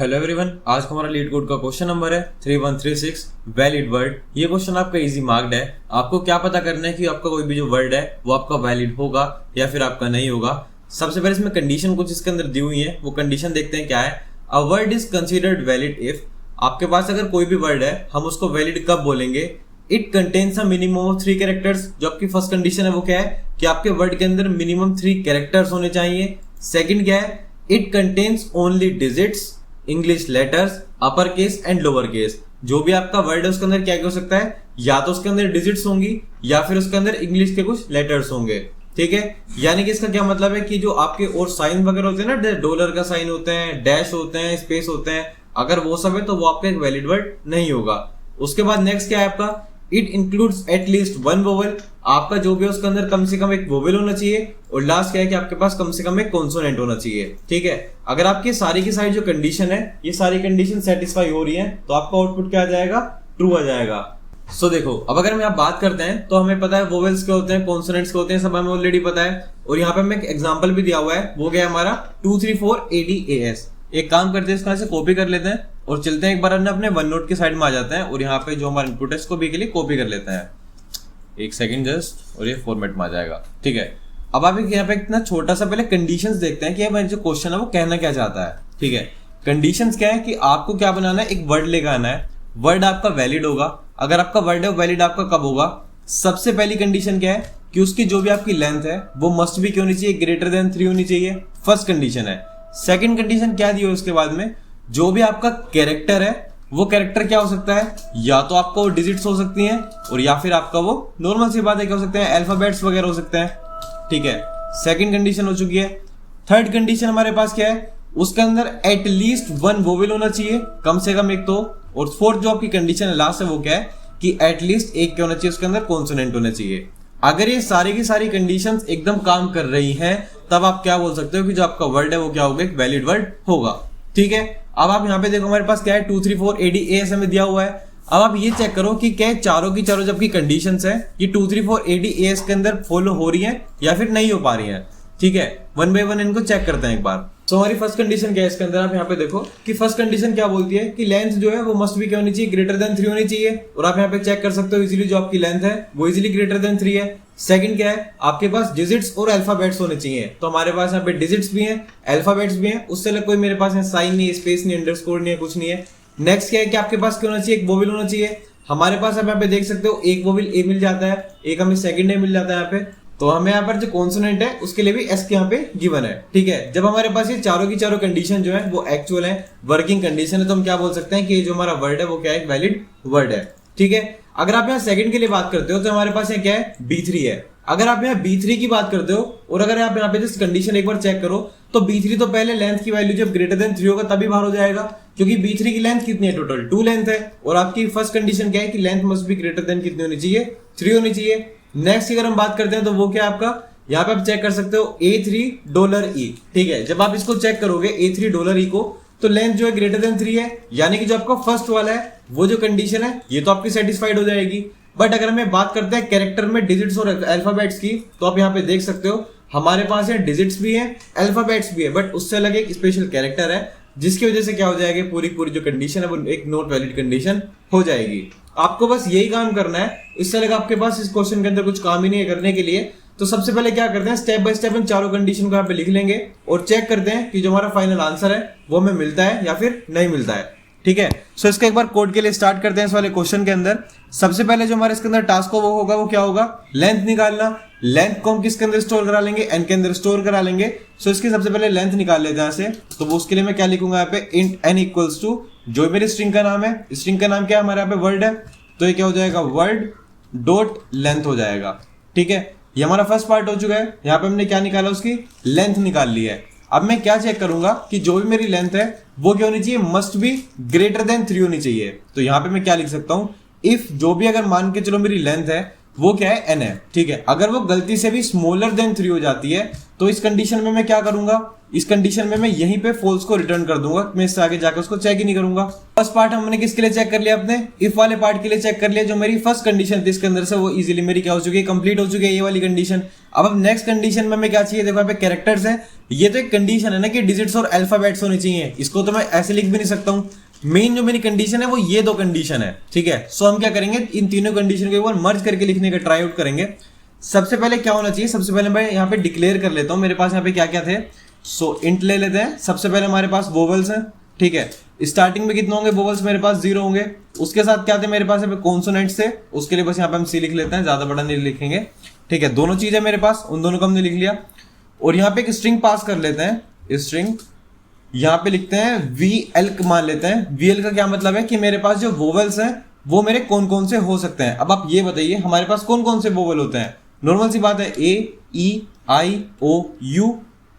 Hello everyone, आज का हमारा लीड कोड का क्वेश्चन नंबर है 3136 वैलिड वर्ड। ये क्वेश्चन आपका इजी मार्क्ड है। आपको क्या पता करना है कि आपका कोई भी जो वर्ड है वो आपका वैलिड होगा या फिर आपका नहीं होगा। सबसे पहले इसमें कंडीशन कुछ इसके अंदर दी हुई है, वो कंडीशन देखते हैं क्या है। A word is considered valid if, आपके पास अगर कोई भी वर्ड है हम उसको वैलिड कब बोलेंगे, it contains a minimum of 3 characters. जो आपकी फर्स्ट कंडीशन है वो क्या है कि आपके वर्ड के अंदर मिनिमम 3 कैरेक्टर्स होने चाहिए। सेकंड क्या है, it contains only digits, English letters, upper case and lower case. जो भी आपका वर्ड है उसके अंदर क्या हो सकता है, या तो उसके अंदर डिजिट्स होंगी या फिर उसके अंदर इंग्लिश के कुछ लेटर्स होंगे। ठीक है, यानी कि इसका क्या मतलब है कि जो आपके और साइन वगैरह होते हैं ना, डॉलर का साइन होते हैं, डैश होते हैं, स्पेस होते हैं, अगर वो सब है तो वो आपका एक वैलिड वर्ड नहीं होगा। उसके बाद नेक्स्ट क्या है आपका, इट इंक्लूड्स एटलीस्ट 1 वोवेल। आपका जो भी है उसके अंदर कम से कम एक वोवेल होना चाहिए। और लास्ट क्या है कि आपके पास कम से कम एक कॉन्सोनेंट होना चाहिए। ठीक है, अगर आपकी सारी की सारी जो कंडीशन है ये सारी कंडीशन सेटिस्फाई हो रही है तो आपका आउटपुट क्या आ जाएगा, ट्रू आ जाएगा। सो देखो, अब अगर हम यहाँ बात करते हैं तो हमें पता है वोवेल्स के होते हैं, कॉन्सोनेंट्स के होते हैं, सब हमें ऑलरेडी पता है। और यहाँ पे हमें एक एग्जांपल भी दिया हुआ है, वो क्या है हमारा 234 ADAS। एक काम करते हैं, इसको ऐसे कॉपी कर लेते हैं और चलते हैं एक बार अपने वन नोट की साइड में आ जाते हैं और यहाँ पे जो हमारा इनपुट है इसको भी के लिए कॉपी कर लेते हैं। एक सेकंड जस्ट, और ये फॉर्मेट में आ जाएगा। ठीक है, अब आप यहाँ पे इतना छोटा सा पहले कंडीशंस देखते हैं कि हमारा जो क्वेश्चन है वो कहना क्या चाहता है। ठीक है, कंडीशंस क्या है कि आपको क्या बनाना है, एक वर्ड लेकर आना है। वर्ड आपका वैलिड होगा। अगर आपका वर्ड है वैलिड आपका कब होगा, सबसे पहली कंडीशन क्या है कि उसकी जो भी आपकी लेंथ है वो मस्ट भी क्या होनी चाहिए, ग्रेटर देन 3 होनी चाहिए। फर्स्ट कंडीशन है। सेकंड कंडीशन क्या दी है उसके बाद में, जो भी आपका कैरेक्टर है वो कैरेक्टर क्या हो सकता है, या तो आपका वो डिजिट्स हो सकती हैं और या फिर आपका वो नॉर्मल सी बात है क्या हो सकते हैं, अल्फाबेट्स वगैरह हो सकते हैं। ठीक है, सेकंड कंडीशन हो चुकी है। थर्ड कंडीशन हमारे पास क्या है, उसके अंदर एटलीस्ट 1 वोवेल होना चाहिए, कम से कम एक तो। और फोर्थ जो आपकी कंडीशन है लास्ट है वो क्या है कि एटलीस्ट एक क्या होना चाहिए, उसके अंदर कॉन्सोनेंट होना चाहिए। अगर ये सारी की सारी कंडीशंस एकदम काम कर रही हैं तब आप क्या बोल सकते हो कि जो आपका वर्ड है वो क्या होगा, एक वैलिड वर्ड होगा। ठीक है, अब आप यहाँ पे देखो हमारे पास क्या है 234 ADAS हमें दिया हुआ है। अब आप ये चेक करो कि क्या चारों की चारों जबकि कंडीशंस है ये 234 ADAS के अंदर फॉलो हो रही है या फिर नहीं हो पा रही है। ठीक है, वन बाय वन इनको चेक करते हैं एक बार। तो हमारी फर्स्ट कंडीशन क्या है इसके अंदर, आप यहाँ पे देखो कि फर्स्ट कंडीशन क्या बोलती है कि लेंथ जो है वो मस्ट भी क्या होनी चाहिए, ग्रेटर देन 3 होनी चाहिए। और आप यहाँ पे चेक कर सकते हो इजीली जो आपकी लेंथ है वो इजीली ग्रेटर देन 3 है। सेकंड क्या है, आपके पास डिजिट्स और अल्फाबेट्स होने चाहिए। तो हमारे पास यहाँ पे डिजिट्स भी हैं, अल्फाबेट्स भी हैं, उससे अलग कोई मेरे पास साइन नहीं है, स्पेस नहीं, अंडरस्कोर नहीं है, कुछ नहीं है। नेक्स्ट क्या है कि आपके पास क्या होना चाहिए, एक वोवेल होना चाहिए। हमारे पास आप यहाँ पे देख सकते हो एक वोवेल ए मिल जाता है, एक हमें सेकंड ए मिल जाता है यहाँ पे। तो हमें यहाँ पर जो कॉन्सोनेंट है उसके लिए भी एस के यहाँ पे गिवन है। ठीक है, जब हमारे पास ये चारों की चारों कंडीशन जो है वो एक्चुअल है, वर्किंग कंडीशन है, तो हम क्या बोल सकते हैं कि ये जो हमारा वर्ड है वो क्या है, एक वैलिड वर्ड है। ठीक है, अगर आप यहाँ सेकंड के लिए बात करते हो तो हमारे पास यहाँ क्या है, B3 है। अगर आप यहाँ B3 की बात करते हो और अगर आप यहाँ पे जस्ट कंडीशन एक बार चेक करो तो B3 तो पहले लेंथ की वैल्यू जब ग्रेटर देन 3 होगा तभी बाहर हो जाएगा, क्योंकि B3 की लेंथ कितनी है, टोटल 2 लेंथ है। और आपकी फर्स्ट कंडीशन क्या है कि लेंथ मस्ट भी ग्रेटर देन कितनी होनी चाहिए, 3 होनी चाहिए। नेक्स्ट अगर हम बात करते हैं तो वो क्या है आपका, यहाँ पे आप चेक कर सकते हो $A3। ठीक है, जब आप इसको चेक करोगे $A3 को तो लेंथ जो है ग्रेटर देन 3 है, यानी कि जो आपका फर्स्ट वाला है वो जो कंडीशन है ये तो आपकी सेटिस्फाइड हो जाएगी। बट अगर हमें बात करते हैं कैरेक्टर में डिजिट्स और अल्फाबेट्स की, तो आप यहाँ पे देख सकते हो हमारे पास है डिजिट्स भी है, अल्फाबेट्स भी है, बट उससे अलग एक स्पेशल कैरेक्टर है जिसकी वजह से क्या हो जाएगी, पूरी पूरी जो कंडीशन है वो एक नॉट वैलिड कंडीशन हो जाएगी। आपको बस यही काम करना है, इससे अलग आपके पास इस क्वेश्चन के अंदर कुछ काम ही नहीं है करने के लिए। तो सबसे पहले क्या करते हैं, स्टेप बाय स्टेप इन चारों कंडीशन को यहाँ पे लिख लेंगे और चेक करते हैं कि जो हमारा फाइनल आंसर है वो हमें मिलता है या फिर नहीं मिलता है। ठीक है, सो इसका एक बार कोड के लिए स्टार्ट करते हैं। इस वाले क्वेश्चन के अंदर सबसे पहले जो हमारे इसके अंदर टास्क वो होगा वो क्या होगा, लेंथ निकालना। लेंथ को हम किसके अंदर स्टोर करा लेंगे, एन के अंदर स्टोर करा लेंगे। सो इसकी सबसे पहले लेंथ निकाल लेते हैं यहाँ से। तो वो उसके लिए मैं क्या लिखूंगा यहाँ पे, इंट n इक्वल्स टू जो मेरी स्ट्रिंग का नाम है, स्ट्रिंग का नाम क्या है हमारे यहाँ पे वर्ड है, तो ये क्या हो जाएगा, वर्ड डॉट लेंथ हो जाएगा। ठीक है, ये हमारा फर्स्ट पार्ट हो चुका है। यहाँ पे हमने क्या निकाला, उसकी लेंथ निकाल ली है। अब मैं क्या चेक करूंगा कि जो भी मेरी लेंथ है वो क्या होनी चाहिए, मस्ट भी ग्रेटर देन 3 होनी चाहिए। तो यहाँ पे मैं क्या लिख सकता हूं, इफ जो भी अगर मान के चलो मेरी लेंथ है वो क्या है, n है, ठीक है। अगर वो गलती से भी स्मॉलर देन 3 हो जाती है तो इस कंडीशन में मैं क्या करूंगा, इस कंडीशन में मैं यहीं पे फॉल्स को रिटर्न कर दूंगा, मैं इससे आगे जाकर उसको चेक ही नहीं करूंगा। फर्स्ट पार्ट हमने किसके लिए चेक कर लिया, अपने इफ वाले पार्ट के लिए चेक कर लिया, जो मेरी फर्स्ट कंडीशन थी इसके अंदर से वो इजीली मेरी क्या हो चुकी है, कंप्लीट हो चुकी है ये वाली कंडीशन। अब नेक्स्ट कंडीशन में हमें क्या चाहिए, देखो यहाँ पे कैरेक्टर्स है, ये तो एक कंडीशन है ना कि डिजिट्स और अल्फाबेट्स होने चाहिए, इसको तो मैं ऐसे लिख भी नहीं सकता हूँ। मेन जो मेरी कंडीशन है वो ये दो कंडीशन है, ठीक है। सो हम क्या करेंगे, इन तीनों कंडीशन को एक बार मर्ज करके लिखने का ट्राई आउट करेंगे। सबसे पहले क्या होना चाहिए, सबसे पहले मैं यहाँ पे डिक्लेयर कर लेता हूँ मेरे पास यहाँ पे क्या क्या थे। सो इंट ले लेते हैं। सबसे पहले हमारे पास वोवल्स हैं, ठीक है। स्टार्टिंग में कितने होंगे वोवल्स, मेरे पास 0 होंगे। उसके साथ क्या थे मेरे पास यहाँ पे कॉन्सोनेंट्स थे, उसके लिए बस यहाँ पे हम सी लिख लेते हैं, ज्यादा बड़ा नहीं लिखेंगे, ठीक है। दोनों चीजें मेरे पास, उन दोनों को हमने लिख लिया। और यहाँ पे एक स्ट्रिंग पास कर लेते हैं, स्ट्रिंग यहाँ पे लिखते हैं VL मान लेते हैं। VL का क्या मतलब है कि मेरे पास जो वोवल्स हैं वो मेरे कौन कौन से हो सकते हैं। अब आप ये बताइए हमारे पास कौन कौन से वोवल होते हैं। नॉर्मल सी बात है A E I O U।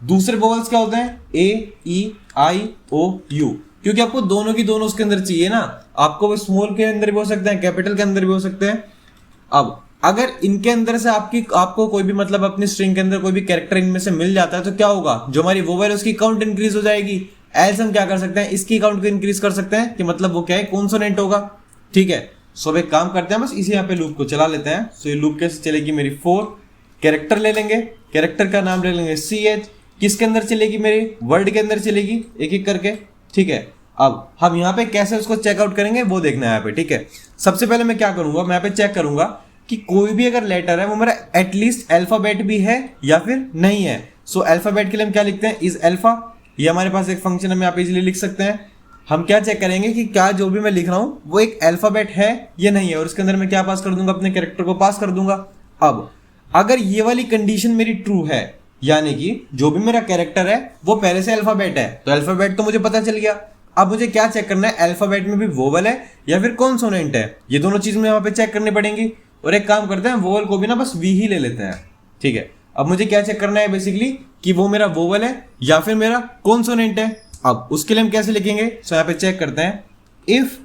दूसरे वोवल्स क्या होते हैं A E I O U, क्योंकि आपको दोनों की दोनों उसके अंदर चाहिए ना, आपको वो स्मॉल के अंदर भी हो सकते हैं, कैपिटल के अंदर भी हो सकते हैं। अब अगर इनके अंदर से आपको कोई भी मतलब अपनी स्ट्रिंग के अंदर कोई भी कैरेक्टर इनमें से मिल जाता है तो क्या होगा, जो हमारी वोवल है उसकी काउंट इंक्रीज हो जाएगी। एल्स हम क्या कर सकते हैं, इसकी काउंट को इंक्रीज कर सकते हैं कि मतलब वो क्या है, कॉन्सोनेंट होगा, ठीक है। सो अब एक काम करते हैं, बस इसी यहाँ पे लूप को चला लेते हैं। सो ये लूप कैसे चलेगी मेरी, 4 कैरेक्टर ले लेंगे, कैरेक्टर का नाम ले लेंगे CH, किसके अंदर चलेगी मेरी, वर्ड के अंदर चलेगी एक एक करके, ठीक है। अब हम यहाँ पे कैसे उसको चेकआउट करेंगे वो देखना है यहाँ पे, ठीक है। सबसे पहले मैं क्या करूंगा, मैं यहाँ पे चेक करूंगा कि कोई भी अगर लेटर है वो मेरा एटलीस्ट अल्फाबेट भी है या फिर नहीं है। सो अल्फाबेट के लिए हम क्या लिखते हैं, इज अल्फा, ये हमारे पास एक फंक्शन हम यहाँ पे इजीली लिख सकते हैं। हम क्या चेक करेंगे कि क्या जो भी मैं लिख रहा हूं वो एक अल्फाबेट है या नहीं है, और इसके अंदर मैं क्या पास कर दूंगा, अपने कैरेक्टर को पास कर दूंगा। अब अगर ये वाली कंडीशन मेरी ट्रू है, यानी कि जो भी मेरा कैरेक्टर है वो पहले से अल्फाबेट है, तो अल्फाबेट तो मुझे पता चल गया। अब मुझे क्या चेक करना है, अल्फाबेट में भी वोवल है या फिर कॉन्सोनेंट है, ये दोनों चीज में यहाँ पे चेक करनी पड़ेंगी। और एक काम करते हैं, वोवल को भी ना बस V ही ले लेते हैं, ठीक है। अब मुझे क्या चेक करना है बेसिकली कि वो मेरा वोवल है या फिर मेरा कॉन्सोनेंट है। अब उसके लिए हम कैसे लिखेंगे, सो यहाँ पे चेक करते हैं, इफ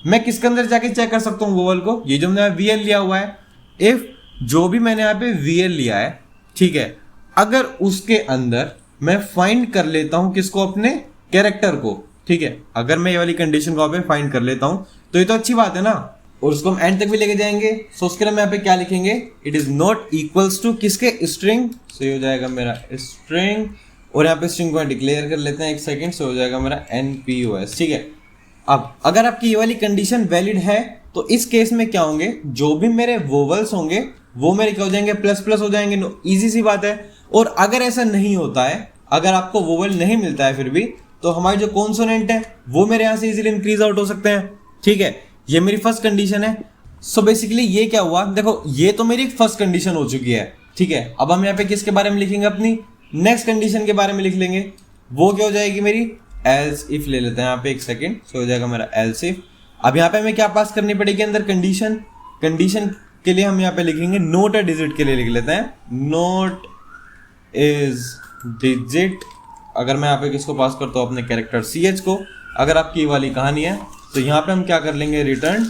मैं किसके अंदर जाके चेक कर सकता हूँ वोवल को, ये जो मैंने VL लिया हुआ है, इफ जो भी मैंने यहाँ पे VL लिया है, ठीक है, अगर उसके अंदर मैं फाइंड कर लेता हूँ किसको, अपने कैरेक्टर को, ठीक है। अगर मैं ये वाली कंडीशन को यहाँ पे फाइंड कर लेता हूँ तो ये तो अच्छी बात है ना, और उसको हम एंड तक भी लेके जाएंगे। सो उसके लिए मैं यहाँ पे क्या लिखेंगे, it is not equals to किसके, स्ट्रिंग, सो हो जाएगा मेरा स्ट्रिंग, और यहाँ पे स्ट्रिंग को डिक्लेयर कर लेते हैं, एक सेकंड, से हो जाएगा मेरा NPOS, ठीक है। अब अगर आपकी ये वाली कंडीशन वैलिड है तो इस केस में क्या होंगे, जो भी मेरे वोवल्स होंगे वो मेरे क्या हो जाएंगे, प्लस प्लस हो जाएंगे, इजी सी बात है। और अगर ऐसा नहीं होता है, अगर आपको वोवल नहीं मिलता है फिर भी, तो हमारे जो कॉन्सोनेंट है वो मेरे यहाँ से इजीली इंक्रीज आउट हो सकते हैं, ठीक है। ये मेरी फर्स्ट कंडीशन है। सो बेसिकली ये क्या हुआ, देखो ये तो मेरी फर्स्ट कंडीशन हो चुकी है, ठीक है। अब हम यहाँ पे किसके बारे में लिखेंगे, अपनी नेक्स्ट कंडीशन के बारे में लिख लेंगे। वो क्या हो जाएगी मेरी, एल्स इफ ले लेते हैं यहाँ पे, एक सेकेंड, सो हो जाएगा मेरा एल्स इफ। अब यहाँ पे हमें क्या पास करनी पड़ेगी अंदर, कंडीशन। कंडीशन के लिए हम यहाँ पे लिखेंगे नोट अ डिजिट, के लिए लिख लेते हैं नोट इज डिजिट। अगर मैं यहाँ पे किसको पास करता हूँ, अपने कैरेक्टर CH को। अगर आपकी ये वाली कहानी है तो यहाँ पे हम क्या कर लेंगे, रिटर्न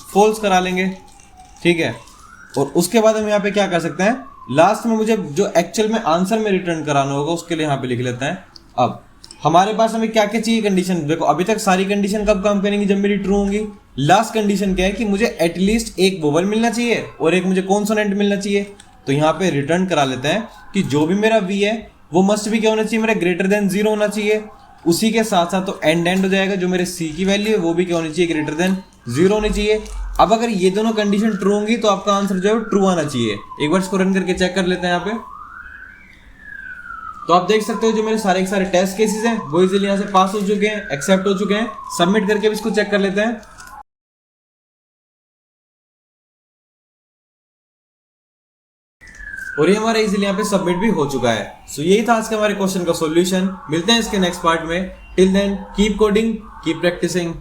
फॉल्स करा लेंगे, ठीक है। और उसके बाद हम यहाँ पे क्या कर सकते हैं, लास्ट में मुझे जो एक्चुअल में आंसर में रिटर्न कराना होगा उसके लिए यहाँ पे लिख लेते हैं। अब हमारे पास हमें क्या क्या चाहिए कंडीशन, देखो अभी तक सारी कंडीशन कब काम करेंगी, जब मेरी ट्रू होंगी। लास्ट कंडीशन क्या है कि मुझे एटलीस्ट एक वोवल मिलना चाहिए और एक मुझे कॉन्सोनेंट मिलना चाहिए। तो यहाँ पे रिटर्न करा लेते हैं कि जो भी मेरा V है वो मस्ट भी क्या होना चाहिए, मेरा ग्रेटर देन 0 होना चाहिए। उसी के साथ साथ तो एंड हो जाएगा, जो मेरे C की वैल्यू है वो भी क्या होनी चाहिए, ग्रेटर देन 0 होनी चाहिए। अब अगर ये दोनों कंडीशन ट्रू होंगी तो आपका आंसर जो है ट्रू आना चाहिए। एक बार इसको रन करके चेक कर लेते हैं यहाँ पे। तो आप देख सकते हो जो मेरे सारे के सारे टेस्ट केसेस हैं वो इजीली यहाँ से पास हो चुके हैं, एक्सेप्ट हो चुके हैं। सबमिट करके भी इसको चेक कर लेते हैं। और ये हमारा इजीली यहाँ पे सबमिट भी हो चुका है। सो यही था आज के हमारे क्वेश्चन का सॉल्यूशन। मिलते हैं इसके नेक्स्ट पार्ट में। Till then keep coding, keep practising.